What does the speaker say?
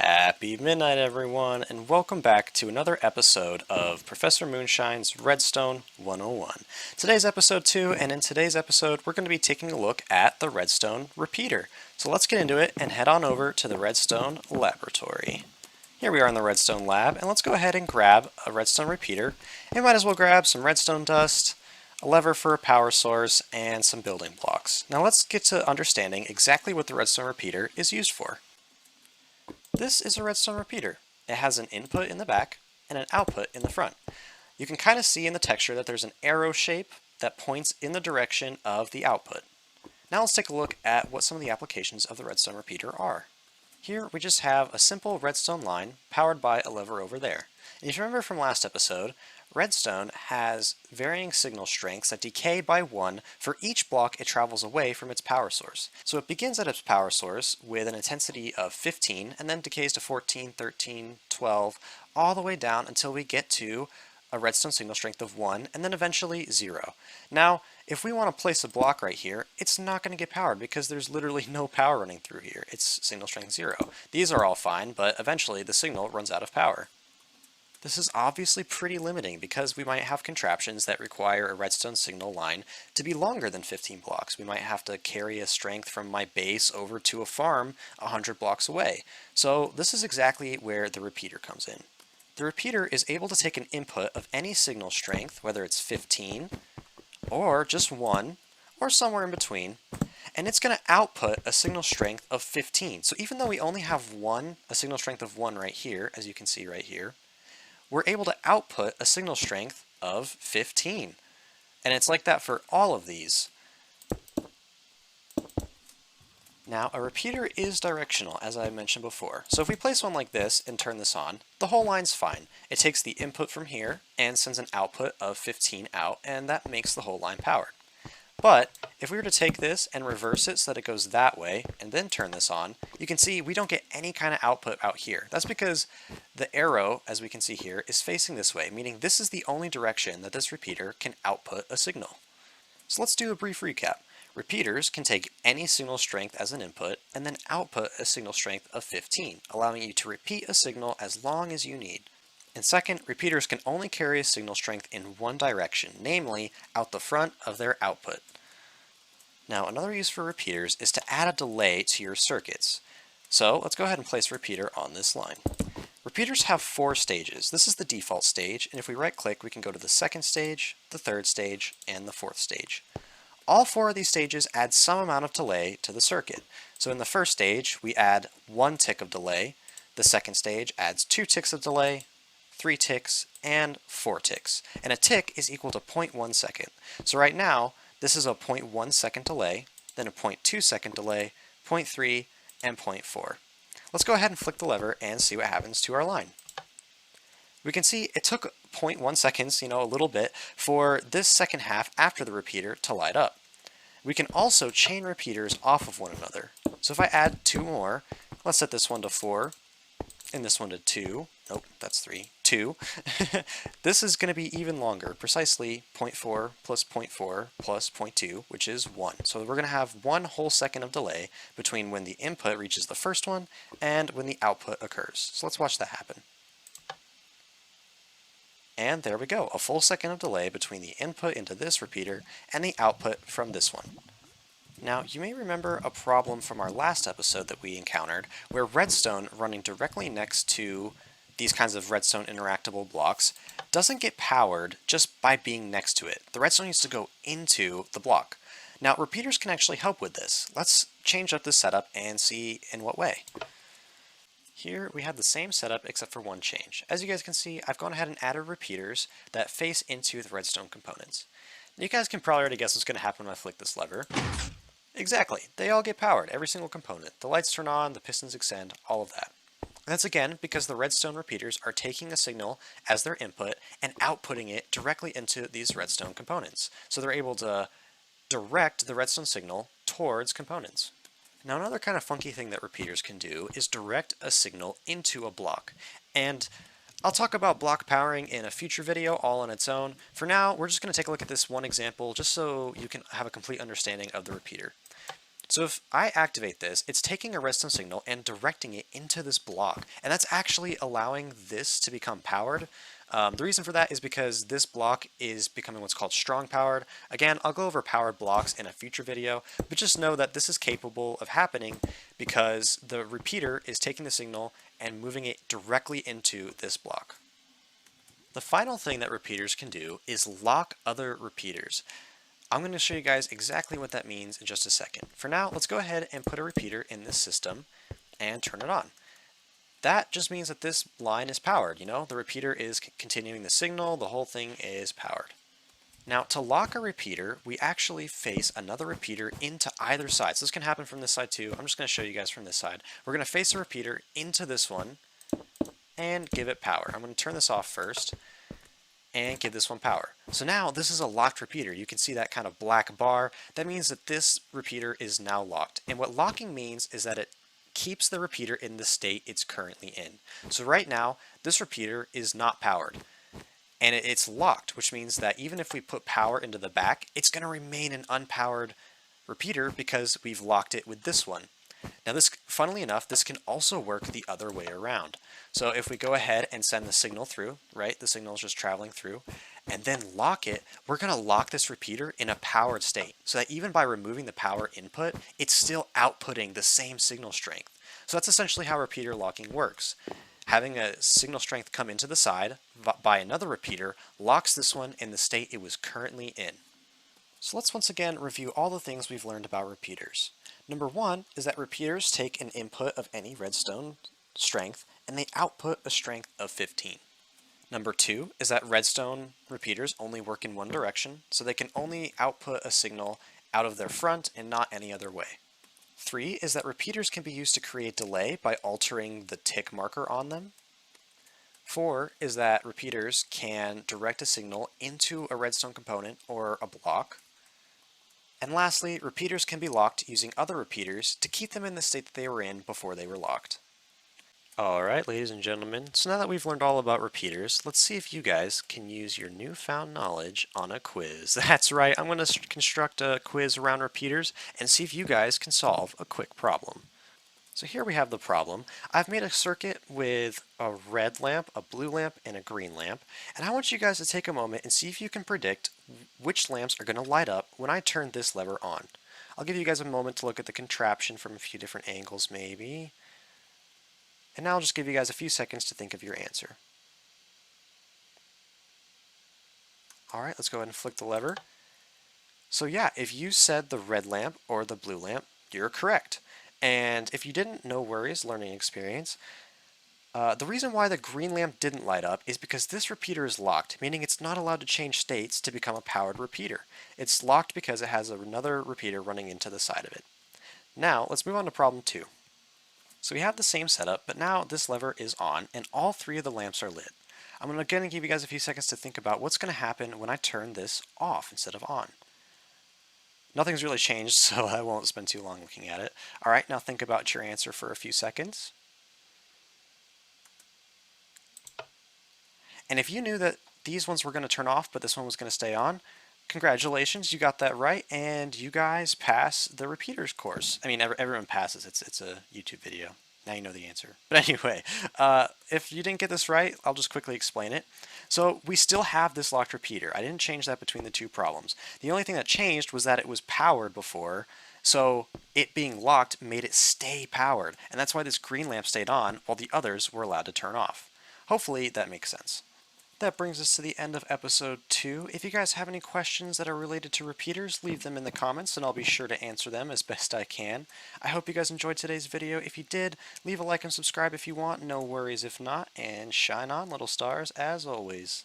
Happy midnight, everyone, and welcome back to another episode of Professor Moonshine's Redstone 101. Today's episode 2, and in today's episode, we're going to be taking a look at the Redstone Repeater. So let's get into it and head on over to the Redstone Laboratory. Here we are in the Redstone Lab, and let's go ahead and grab a Redstone Repeater. And might as well grab some redstone dust, a lever for a power source, and some building blocks. Now let's get to understanding exactly what the Redstone Repeater is used for. This is a redstone repeater. It has an input in the back and an output in the front. You can kind of see in the texture that there's an arrow shape that points in the direction of the output. Now let's take a look at what some of the applications of the redstone repeater are. Here we just have a simple redstone line powered by a lever over there. And if you remember from last episode, redstone has varying signal strengths that decay by 1 for each block it travels away from its power source. So it begins at its power source with an intensity of 15 and then decays to 14, 13, 12, all the way down until we get to a redstone signal strength of 1 and then eventually 0. Now, if we want to place a block right here, it's not going to get powered because there's literally no power running through here. It's signal strength 0. These are all fine, but eventually the signal runs out of power. This is obviously pretty limiting because we might have contraptions that require a redstone signal line to be longer than 15 blocks. We might have to carry a strength from my base over to a farm 100 blocks away. So this is exactly where the repeater comes in. The repeater is able to take an input of any signal strength, whether it's 15 or just 1 or somewhere in between, and it's going to output a signal strength of 15. So even though we only have a signal strength of 1 right here, as you can see right here, we're able to output a signal strength of 15. And it's like that for all of these. Now, a repeater is directional, as I mentioned before. So if we place one like this and turn this on, the whole line's fine. It takes the input from here and sends an output of 15 out, and that makes the whole line powered. But if we were to take this and reverse it so that it goes that way, and then turn this on, you can see we don't get any kind of output out here. That's because the arrow, as we can see here, is facing this way, meaning this is the only direction that this repeater can output a signal. So let's do a brief recap. Repeaters can take any signal strength as an input and then output a signal strength of 15, allowing you to repeat a signal as long as you need. And second, repeaters can only carry a signal strength in one direction, namely out the front of their output. Now, another use for repeaters is to add a delay to your circuits. So let's go ahead and place a repeater on this line. Repeaters have 4 stages. This is the default stage, and if we right-click, we can go to the second stage, the third stage, and the fourth stage. All 4 of these stages add some amount of delay to the circuit. So in the first stage, we add 1 tick of delay. The second stage adds 2 ticks of delay, 3 ticks, and 4 ticks. And a tick is equal to 0.1 second. So right now, this is a 0.1 second delay, then a 0.2 second delay, 0.3, and 0.4. Let's go ahead and flick the lever and see what happens to our line. We can see it took 0.1 seconds, a little bit, for this second half after the repeater to light up. We can also chain repeaters off of one another. So if I add 2 more, let's set this one to 4, and this one to 2. Nope, that's 3. 2. This is going to be even longer, precisely 0.4 plus 0.4 plus 0.2, which is 1. So we're going to have 1 whole second of delay between when the input reaches the first one and when the output occurs. So let's watch that happen. And there we go, a full second of delay between the input into this repeater and the output from this one. Now, you may remember a problem from our last episode that we encountered, where redstone running directly next to these kinds of redstone interactable blocks doesn't get powered just by being next to it. The redstone needs to go into the block. Now, repeaters can actually help with this. Let's change up this setup and see in what way. Here we have the same setup except for one change. As you guys can see, I've gone ahead and added repeaters that face into the redstone components. You guys can probably already guess what's going to happen when I flick this lever. Exactly, they all get powered, every single component. The lights turn on, the pistons extend, all of that. And that's again because the redstone repeaters are taking a signal as their input and outputting it directly into these redstone components. So they're able to direct the redstone signal towards components. Now, another kind of funky thing that repeaters can do is direct a signal into a block. And I'll talk about block powering in a future video all on its own. For now, we're just going to take a look at this one example just so you can have a complete understanding of the repeater. So if I activate this, it's taking a redstone signal and directing it into this block, and that's actually allowing this to become powered. The reason for that is because this block is becoming what's called strong powered. Again, I'll go over powered blocks in a future video, but just know that this is capable of happening because the repeater is taking the signal and moving it directly into this block. The final thing that repeaters can do is lock other repeaters. I'm going to show you guys exactly what that means in just a second. For now, let's go ahead and put a repeater in this system and turn it on. That just means that this line is powered, the repeater is continuing the signal, the whole thing is powered. Now, to lock a repeater, we actually face another repeater into either side. So this can happen from this side too. I'm just going to show you guys from this side. We're going to face a repeater into this one and give it power. I'm going to turn this off first and give this one power. So now this is a locked repeater. You can see that kind of black bar. That means that this repeater is now locked. And what locking means is that it keeps the repeater in the state it's currently in. So right now, this repeater is not powered. And it's locked, which means that even if we put power into the back, it's going to remain an unpowered repeater because we've locked it with this one. Now this, funnily enough, this can also work the other way around. So if we go ahead and send the signal through, right, the signal is just traveling through, and then lock it, we're going to lock this repeater in a powered state. So that even by removing the power input, it's still outputting the same signal strength. So that's essentially how repeater locking works. Having a signal strength come into the side by another repeater locks this one in the state it was currently in. So let's once again review all the things we've learned about repeaters. Number one is that repeaters take an input of any redstone strength and they output a strength of 15. Number two is that redstone repeaters only work in one direction, so they can only output a signal out of their front and not any other way. 3 is that repeaters can be used to create delay by altering the tick marker on them. 4 is that repeaters can direct a signal into a redstone component or a block. And lastly, repeaters can be locked using other repeaters to keep them in the state that they were in before they were locked. Alright, ladies and gentlemen, so now that we've learned all about repeaters, let's see if you guys can use your newfound knowledge on a quiz. That's right, I'm going to construct a quiz around repeaters and see if you guys can solve a quick problem. So here we have the problem. I've made a circuit with a red lamp, a blue lamp, and a green lamp, and I want you guys to take a moment and see if you can predict which lamps are going to light up when I turn this lever on. I'll give you guys a moment to look at the contraption from a few different angles maybe. And now I'll just give you guys a few seconds to think of your answer. Alright, let's go ahead and flick the lever. So yeah, if you said the red lamp or the blue lamp, you're correct. And if you didn't, no worries, learning experience. The reason why the green lamp didn't light up is because this repeater is locked, meaning it's not allowed to change states to become a powered repeater. It's locked because it has another repeater running into the side of it. Now, let's move on to problem 2. So we have the same setup, but now this lever is on and all 3 of the lamps are lit. I'm going to give you guys a few seconds to think about what's going to happen when I turn this off instead of on. Nothing's really changed, so I won't spend too long looking at it. Alright, now think about your answer for a few seconds. And if you knew that these ones were going to turn off, but this one was going to stay on, congratulations, you got that right, and you guys pass the repeaters course. I mean, everyone passes. It's a YouTube video. Now you know the answer. But anyway, if you didn't get this right, I'll just quickly explain it. So we still have this locked repeater. I didn't change that between the two problems. The only thing that changed was that it was powered before, so it being locked made it stay powered. And that's why this green lamp stayed on while the others were allowed to turn off. Hopefully that makes sense. That brings us to the end of episode 2. If you guys have any questions that are related to repeaters, leave them in the comments and I'll be sure to answer them as best I can. I hope you guys enjoyed today's video. If you did, leave a like and subscribe if you want. No worries if not. And shine on, little stars, as always.